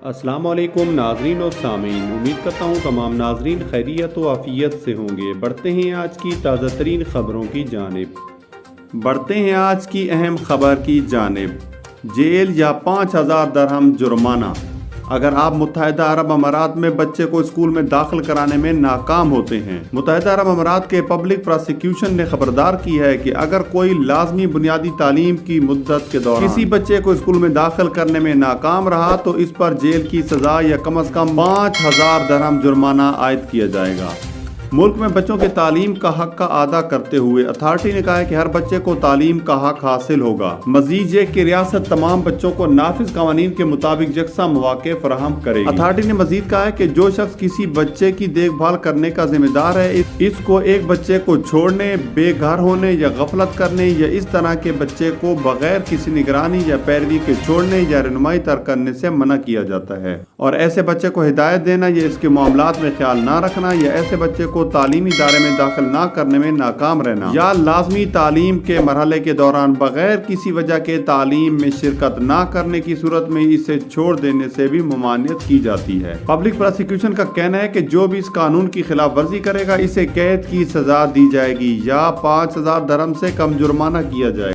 السلام علیکم ناظرین و سامعین، امید کرتا ہوں تمام ناظرین خیریت و عافیت سے ہوں گے۔ بڑھتے ہیں آج کی تازہ ترین خبروں کی جانب۔ جیل یا 5000 درہم جرمانہ اگر آپ متحدہ عرب امارات میں بچے کو اسکول میں داخل کرانے میں ناکام ہوتے ہیں۔ متحدہ عرب امارات کے پبلک پراسیکیوشن نے خبردار کی ہے کہ اگر کوئی لازمی بنیادی تعلیم کی مدت کے دوران کسی بچے کو اسکول میں داخل کرنے میں ناکام رہا تو اس پر جیل کی سزا یا کم از کم 5000 درہم جرمانہ عائد کیا جائے گا۔ ملک میں بچوں کے تعلیم کا حق کا اعادہ کرتے ہوئے اتھارٹی نے کہا ہے کہ ہر بچے کو تعلیم کا حق حاصل ہوگا۔ مزید یہ کہ ریاست تمام بچوں کو نافذ قوانین کے مطابق یکساں مواقع فراہم کرے گی۔ اتھارٹی نے مزید کہا ہے کہ جو شخص کسی بچے کی دیکھ بھال کرنے کا ذمہ دار ہے، اس کو ایک بچے کو چھوڑنے، بے گھر ہونے یا غفلت کرنے یا اس طرح کے بچے کو بغیر کسی نگرانی یا پیروی کے چھوڑنے یا رہنمائی ترک کرنے سے منع کیا جاتا ہے، اور ایسے بچے کو ہدایت دینا یا اس کے معاملات میں خیال نہ رکھنا یا ایسے بچے کو تعلیمی ادارے میں داخل نہ کرنے میں ناکام رہنا یا لازمی تعلیم کے مرحلے کے دوران بغیر کسی وجہ کے تعلیم میں شرکت نہ کرنے کی صورت میں اسے چھوڑ دینے سے بھی ممانعت کی جاتی ہے۔ پبلک پراسیکیوشن کا کہنا ہے کہ جو بھی اس قانون کی خلاف ورزی کرے گا اسے قید کی سزا دی جائے گی یا 5000 درہم سے کم جرمانہ کیا جائے گا۔